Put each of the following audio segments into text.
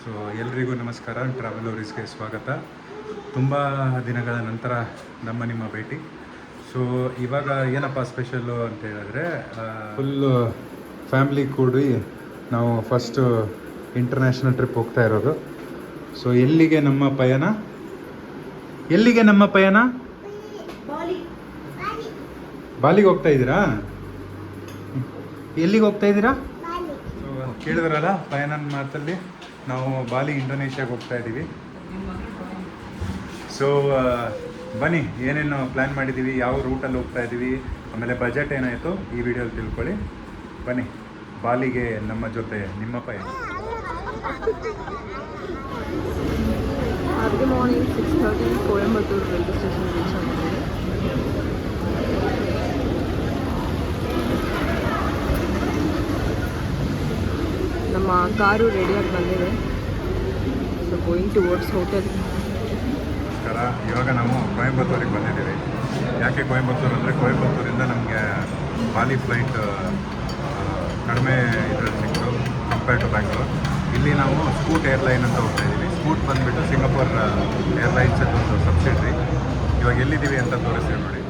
So ಎಲ್ರಿಗೂ ನಮಸ್ಕಾರ, ಟ್ರಾವೆಲೋರಿಸ್ಗೆ ಸ್ವಾಗತ. ತುಂಬ ದಿನಗಳ ನಂತರ ನಿಮ್ಮ ಭೇಟಿ. ಸೊ ಇವಾಗ ಏನಪ್ಪ ಸ್ಪೆಷಲ್ಲು ಅಂತ ಹೇಳಿದ್ರೆ, ಫುಲ್ಲು ಫ್ಯಾಮ್ಲಿ ಕೂಡಿ ನಾವು ಫಸ್ಟು ಇಂಟರ್ನ್ಯಾಷನಲ್ ಟ್ರಿಪ್ ಹೋಗ್ತಾ ಇರೋದು. ಸೊ ಎಲ್ಲಿಗೆ ನಮ್ಮ ಪಯಣ? ಬಾಲಿಗೆ ಹೋಗ್ತಾ ಇದ್ದೀರಾ? ಎಲ್ಲಿಗೆ ಹೋಗ್ತಾ ಇದ್ದೀರಾ? ಕೇಳಿದ್ರಲ್ಲ ಪಯಣದ ಮಾತಲ್ಲಿ, ನಾವು ಬಾಲಿ ಇಂಡೋನೇಷ್ಯಾಗೆ ಹೋಗ್ತಾ ಇದ್ದೀವಿ. ಸೊ ಬನ್ನಿ, ಏನೇನು ಪ್ಲ್ಯಾನ್ ಮಾಡಿದ್ದೀವಿ, ಯಾವ ರೂಟಲ್ಲಿ ಹೋಗ್ತಾ ಇದ್ದೀವಿ, ಆಮೇಲೆ ಬಜೆಟ್ ಏನಾಯಿತು ಈ ವಿಡಿಯೋಲಿ ತಿಳ್ಕೊಳ್ಳಿ. ಬನ್ನಿ, ಬಾಲಿಗೆ ನಮ್ಮ ಜೊತೆ ನಿಮ್ಮ ಪಯಣ. Early morning 6:30 Coimbatore railway station reach ಆಗಿದ್ದೀವಿ. ನಮ್ಮ ಕಾರು ರೆಡಿಯಾಗಿ ಬಂದಿದೆ. So going towards hotel. ಇವಾಗ ನಾವು ಕೊಯಂಬತ್ತೂರಿಗೆ ಬಂದಿದ್ದೀವಿ. ಯಾಕೆ ಕೊಯಂಬತ್ತೂರು ಅಂದರೆ, ಕೊಯಂಬತ್ತೂರಿಂದ ನಮಗೆ ಬಾಲಿ ಫ್ಲೈಟ್ ಕಡಿಮೆ ಇದರಲ್ಲಿ ಸಿಕ್ತು ಕಂಪೇರ್ ಟು ಬ್ಯಾಂಗ್ಳೂರ್. ಇಲ್ಲಿ ನಾವು ಸ್ಕೂಟ್ ಏರ್ಲೈನ್ ಅಂತ ಹೋಗ್ತಾ ಇದ್ದೀವಿ. ಸ್ಕೂಟ್ ಬಂದುಬಿಟ್ಟು ಸಿಂಗಾಪುರ್ ಏರ್ಲೈನ್ಸ್ ಒಂದು ಸಬ್ಸಿಡ್ರಿ. ಇವಾಗ ಎಲ್ಲಿದ್ದೀವಿ ಅಂತ ತೋರಿಸ್ತೀವಿ ನೋಡಿ.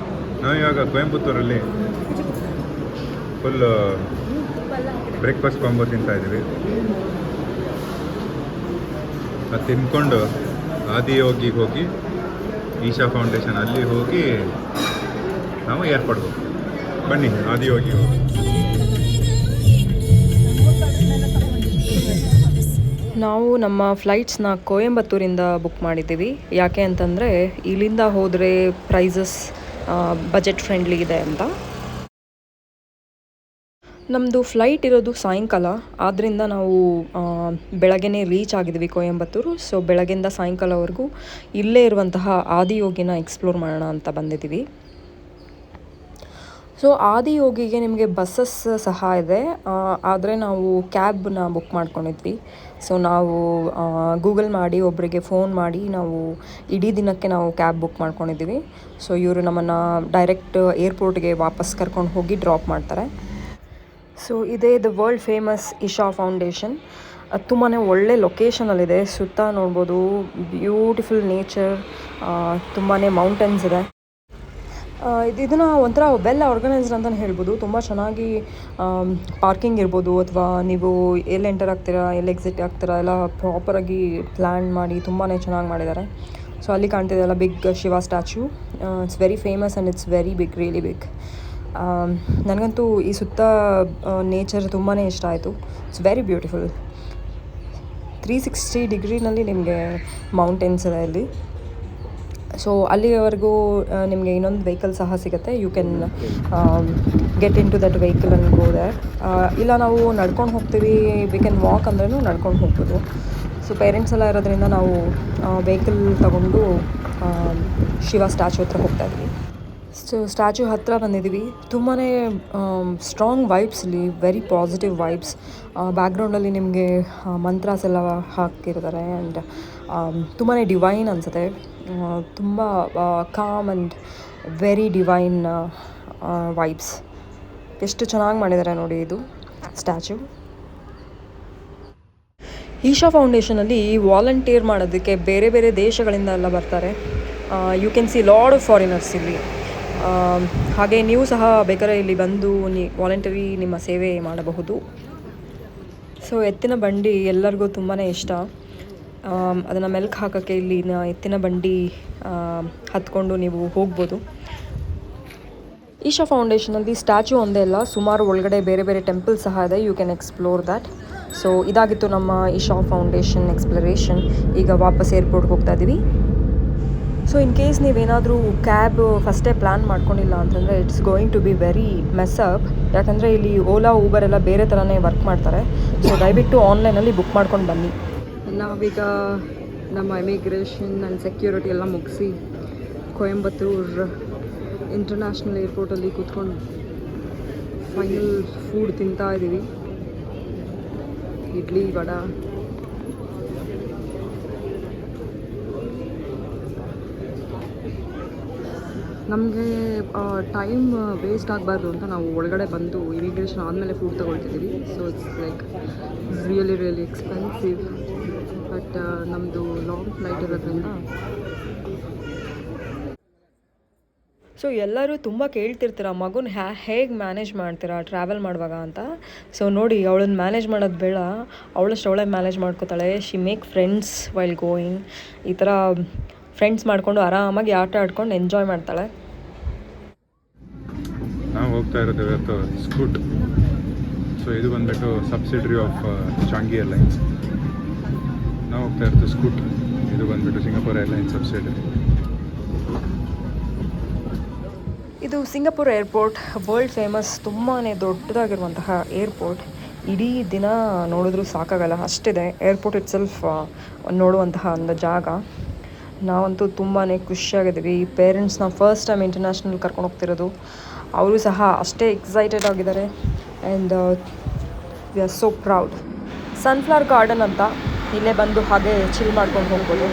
ನಾವು ಇವಾಗ ಕೊಯಂಬತ್ತೂರಲ್ಲಿ ಫುಲ್ಲು ಬ್ರೇಕ್ಫಾಸ್ಟ್ ಕಾಂಬೋ ತಿಂತಾ ಇದ್ದೀವಿ. ಅದು ತಿನ್ಕೊಂಡು ಆದಿಯೋಗಿಗೆ ಹೋಗಿ, ಈಶಾ ಫೌಂಡೇಶನ್ ಅಲ್ಲಿ ಹೋಗಿ ನಾವು ಏರ್ಪೋರ್ಟ್ ಹೋಗ್ತೀವಿ. ಬನ್ನಿ ಆದಿಯೋಗಿ ಹೋಗಿ. ನಾವು ನಮ್ಮ ಫ್ಲೈಟ್ಸ್ನ ಕೊಯಂಬತ್ತೂರಿಂದ ಬುಕ್ ಮಾಡಿದ್ದೀವಿ. ಯಾಕೆ ಅಂತಂದರೆ ಇಲ್ಲಿಂದ ಹೋದರೆ ಪ್ರೈಸಸ್ ಬಜೆಟ್ ಫ್ರೆಂಡ್ಲಿ ಇದೆ ಅಂತ. ನಮ್ಮದು ಫ್ಲೈಟ್ ಇರೋದು ಸಾಯಂಕಾಲ, ಆದ್ದರಿಂದ ನಾವು ಬೆಳಗ್ಗೆನೇ ರೀಚ್ ಆಗಿದ್ದೀವಿ ಕೊಯಂಬತ್ತೂರು. ಸೊ ಬೆಳಗ್ಗೆಯಿಂದ ಸಾಯಂಕಾಲವರೆಗೂ ಇಲ್ಲೇ ಇರುವಂತಹ ಆದಿಯೋಗಿನ ಎಕ್ಸ್ಪ್ಲೋರ್ ಮಾಡೋಣ ಅಂತ ಬಂದಿದ್ದೀವಿ. ಸೊ ಆದಿಯೋಗಿಗೆ ನಿಮಗೆ ಬಸ್ಸಸ್ ಸಹ ಇದೆ, ಆದರೆ ನಾವು ಕ್ಯಾಬ್ನ ಬುಕ್ ಮಾಡ್ಕೊಂಡಿದ್ವಿ. ಸೊ ನಾವು ಗೂಗಲ್ ಮಾಡಿ ಒಬ್ಬರಿಗೆ ಫೋನ್ ಮಾಡಿ ನಾವು ಇಡೀ ದಿನಕ್ಕೆ ನಾವು ಕ್ಯಾಬ್ ಬುಕ್ ಮಾಡ್ಕೊಂಡಿದ್ದೀವಿ. ಸೊ ಇವರು ನಮ್ಮನ್ನು ಡೈರೆಕ್ಟ್ ಏರ್ಪೋರ್ಟ್ಗೆ ವಾಪಸ್ ಕರ್ಕೊಂಡು ಹೋಗಿ ಡ್ರಾಪ್ ಮಾಡ್ತಾರೆ. ಸೊ ಇದೇ the world famous Isha foundation. ಅದು ತುಂಬಾ ಒಳ್ಳೆ ಲೊಕೇಶನಲ್ಲಿದೆ. ಸುತ್ತ ನೋಡ್ಬೋದು, ಬ್ಯೂಟಿಫುಲ್ ನೇಚರ್, ತುಂಬಾ ಮೌಂಟೇನ್ಸ್ ಇದೆ. ಇದನ್ನು ಒಂಥರ ವೆಲ್ ಆರ್ಗನೈಸ್ಡ್ ಅಂತಲೇ ಹೇಳ್ಬೋದು. ತುಂಬ ಚೆನ್ನಾಗಿ ಪಾರ್ಕಿಂಗ್ ಇರ್ಬೋದು, ಅಥವಾ ನೀವು ಎಲ್ಲಿ ಎಂಟರ್ ಆಗ್ತೀರಾ, ಎಲ್ಲಿ ಎಕ್ಸಿಟ್ ಆಗ್ತೀರಾ ಎಲ್ಲ ಪ್ರಾಪರಾಗಿ ಪ್ಲ್ಯಾನ್ ಮಾಡಿ ತುಂಬಾ ಚೆನ್ನಾಗಿ ಮಾಡಿದ್ದಾರೆ. ಸೊ ಅಲ್ಲಿ ಕಾಣ್ತಿದೆಯಲ್ಲ big Shiva statue, it's very famous and it's very big, really big. ನನಗಂತೂ ಈ ಸುತ್ತ ನೇಚರ್ ತುಂಬಾ ಇಷ್ಟ ಆಯಿತು. It's very beautiful. 360 ಡಿಗ್ರಿನಲ್ಲಿ ನಿಮಗೆ ಮೌಂಟೇನ್ಸ್ ಇದೆ ಇಲ್ಲಿ. ಸೊ ಅಲ್ಲಿವರೆಗೂ ನಿಮಗೆ ಇನ್ನೊಂದು ವೆಹಿಕಲ್ ಸಹ ಸಿಗುತ್ತೆ. You can get into that vehicle and go there. ಇಲ್ಲ ನಾವು ನಡ್ಕೊಂಡು ಹೋಗ್ತೀವಿ, ವಿ ಕ್ಯಾನ್ ವಾಕ್ ಅಂದ್ರೂ ನಡ್ಕೊಂಡು ಹೋಗ್ಬೋದು. ಸೊ ಪೇರೆಂಟ್ಸ್ ಎಲ್ಲ ಇರೋದ್ರಿಂದ ನಾವು ವೆಹಿಕಲ್ ತಗೊಂಡು ಶಿವ ಸ್ಟ್ಯಾಚ್ಯೂ ಹತ್ರ ಹೋಗ್ತಾ ಇದ್ವಿ. ಸೊ ಸ್ಟ್ಯಾಚ್ಯೂ ಹತ್ತಿರ ಬಂದಿದ್ದೀವಿ. ತುಂಬಾ ಸ್ಟ್ರಾಂಗ್ ವೈಬ್ಸ್ ಇಲ್ಲಿ, ವೆರಿ ಪಾಸಿಟಿವ್ ವೈಬ್ಸ್. ಬ್ಯಾಕ್ಗ್ರೌಂಡಲ್ಲಿ ನಿಮಗೆ ಮಂತ್ರಾಸ್ ಎಲ್ಲ ಹಾಕಿರ್ತಾರೆ ಆ್ಯಂಡ್ ತುಂಬಾ ಡಿವೈನ್ ಅನಿಸುತ್ತೆ. ತುಂಬ com and very divine vibes. ಎಷ್ಟು ಚೆನ್ನಾಗಿ ಮಾಡಿದ್ದಾರೆ ನೋಡಿ ಇದು ಸ್ಟ್ಯಾಚ್ಯೂ. ಈಶಾ ಫೌಂಡೇಶನಲ್ಲಿ ವಾಲಂಟಿಯರ್ ಮಾಡೋದಕ್ಕೆ ಬೇರೆ ಬೇರೆ ದೇಶಗಳಿಂದ ಎಲ್ಲ ಬರ್ತಾರೆ. You can see lot of foreigners ಇಲ್ಲಿ. ಹಾಗೆ ನೀವು ಸಹ ಬೇಕಾದ್ರೆ ಇಲ್ಲಿ ಬಂದು ವಾಲಂಟರಿ ನಿಮ್ಮ ಸೇವೆ ಮಾಡಬಹುದು. ಸೊ ಎತ್ತಿನ ಬಂಡಿ ಎಲ್ಲರಿಗೂ ತುಂಬಾ ಇಷ್ಟ. ಅದನ್ನು ಮೆಲ್ಕ್ ಹಾಕೋಕ್ಕೆ ಇಲ್ಲಿ ಎತ್ತಿನ ಬಂಡಿ ಹತ್ಕೊಂಡು ನೀವು ಹೋಗ್ಬೋದು. ಈಶಾ ಫೌಂಡೇಶನಲ್ಲಿ ಸ್ಟ್ಯಾಚ್ಯೂ ಒಂದೇ ಅಲ್ಲ, ಸುಮಾರು ಒಳಗಡೆ ಬೇರೆ ಬೇರೆ ಟೆಂಪಲ್ ಸಹ ಇದೆ. You can explore that. So ಇದಾಗಿತ್ತು ನಮ್ಮ ಈಶಾ ಫೌಂಡೇಶನ್ ಎಕ್ಸ್ಪ್ಲರೇಷನ್. ಈಗ ವಾಪಸ್ ಏರ್ಪೋರ್ಟ್ಗೆ ಹೋಗ್ತಾ ಇದ್ದೀವಿ. ಸೊ ಇನ್ ಕೇಸ್ ನೀವೇನಾದರೂ ಕ್ಯಾಬ್ ಫಸ್ಟೇ ಪ್ಲ್ಯಾನ್ ಮಾಡ್ಕೊಂಡಿಲ್ಲ ಅಂತಂದರೆ it's going to be very mess up. ಯಾಕಂದರೆ ಇಲ್ಲಿ ಓಲಾ ಊಬರ್ ಎಲ್ಲ ಬೇರೆ ಥರನೇ ವರ್ಕ್ ಮಾಡ್ತಾರೆ. ಸೊ ದಯವಿಟ್ಟು ಆನ್ಲೈನಲ್ಲಿ ಬುಕ್ ಮಾಡ್ಕೊಂಡು ಬನ್ನಿ. ನಾವೀಗ ನಮ್ಮ ಇಮಿಗ್ರೇಷನ್ ಆ್ಯಂಡ್ ಸೆಕ್ಯೂರಿಟಿ ಎಲ್ಲ ಮುಗಿಸಿ ಕೊಯಂಬತ್ತೂರು ಇಂಟರ್ನ್ಯಾಷನಲ್ ಏರ್ಪೋರ್ಟಲ್ಲಿ ಕೂತ್ಕೊಂಡು ಫೈನಲ್ ಫುಡ್ ತಿಂತಾ ಇದ್ದೀವಿ. ಇಡ್ಲಿ, ವಡೆ. ನಮಗೆ ಟೈಮ್ ವೇಸ್ಟ್ ಆಗಬಾರ್ದು ಅಂತ ನಾವು ಒಳಗಡೆ ಬಂದು ಇಮಿಗ್ರೇಷನ್ ಆದಮೇಲೆ ಫುಡ್ ತೊಗೊಳ್ತಿದ್ದೀವಿ. So it's like really expensive. But ನಮ್ಮದು ಲಾಂಗ್ ಫ್ಲೈಟ್ ಇರೋದ್ರಿಂದ. ಸೊ ಎಲ್ಲರೂ ತುಂಬ ಕೇಳ್ತಿರ್ತೀರ ಮಗುನ ಹೇಗೆ ಮ್ಯಾನೇಜ್ ಮಾಡ್ತೀರಾ ಟ್ರಾವೆಲ್ ಮಾಡುವಾಗ ಅಂತ. ಸೊ ನೋಡಿ, ಅವಳನ್ನ ಮ್ಯಾನೇಜ್ ಮಾಡೋದು ಬೇಡ, ಅವಳಷ್ಟು ಅವಳೇ ಮ್ಯಾನೇಜ್ ಮಾಡ್ಕೋತಾಳೆ. She make friends while going. ಈ ಥರ ಫ್ರೆಂಡ್ಸ್ ಮಾಡಿಕೊಂಡು ಆರಾಮಾಗಿ ಆಟ ಆಡ್ಕೊಂಡು ಎಂಜಾಯ್ ಮಾಡ್ತಾಳೆ. ನಾವು ಹೋಗ್ತಾ ಇರೋದು ಇವತ್ತು ಸ್ಕೂಟ್. ಸೊ ಇದು ಬಂದುಬಿಟ್ಟು ಸಬ್ಸಿಡರಿ ಆಫ್ ಚಾಂಗಿ ಏರ್ಲೈನ್ಸ್. ನಾವು ಹೋಗ್ತಾ ಇರೋದು ಸ್ಕೂಟ್. ಇದು ಬಂದುಬಿಟ್ಟು ಸಿಂಗಾಪುರ್ ಏರ್ಲೈನ್ಸ್ ಸಬ್ಸಿಡರಿ. ಇದು ಸಿಂಗಾಪುರ್ ಏರ್ಪೋರ್ಟ್, ವರ್ಲ್ಡ್ ಫೇಮಸ್, ತುಂಬಾ ದೊಡ್ಡದಾಗಿರುವಂತಹ ಏರ್ಪೋರ್ಟ್. ಇಡೀ ದಿನ ನೋಡಿದ್ರೂ ಸಾಕಾಗಲ್ಲ, ಅಷ್ಟಿದೆ ಏರ್ಪೋರ್ಟ್ ಇಟ್ ಸೆಲ್ಫ್ ನೋಡುವಂತಹ ಒಂದು ಜಾಗ. ನಾವಂತೂ ತುಂಬಾ ಖುಷಿಯಾಗಿದ್ದೀವಿ. ಪೇರೆಂಟ್ಸ್ನ ಫಸ್ಟ್ ಟೈಮ್ ಇಂಟರ್ನ್ಯಾಷನಲ್ ಕರ್ಕೊಂಡು ಹೋಗ್ತಿರೋದು. ಅವರು ಸಹ ಅಷ್ಟೇ ಎಕ್ಸೈಟೆಡ್ ಆಗಿದ್ದಾರೆ. And we are so proud. Sunflower garden ಅಂತ, ಇಲ್ಲೇ ಬಂದು ಹಾಗೆ ಚಿಲ್ ಮಾಡ್ಕೊಂಡು ಹೋಗ್ಬೋದು.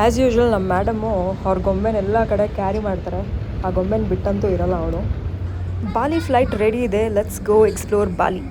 ಆ್ಯಸ್ ಯೂಶ್ವಲ್ ನಮ್ಮ ಮೇಡಮು ಅವ್ರ ಗೊಂಬೆನೆಲ್ಲ ಕಡೆ ಕ್ಯಾರಿ ಮಾಡ್ತಾರೆ. ಆ ಗೊಂಬೆನ ಬಿಟ್ಟಂತೂ ಇರಲ್ಲ ಅವಳು. ಬಾಲಿ ಫ್ಲೈಟ್ ರೆಡಿ ಇದೆ, ಲೆಟ್ಸ್ ಗೋ ಎಕ್ಸ್ಪ್ಲೋರ್ ಬಾಲಿ.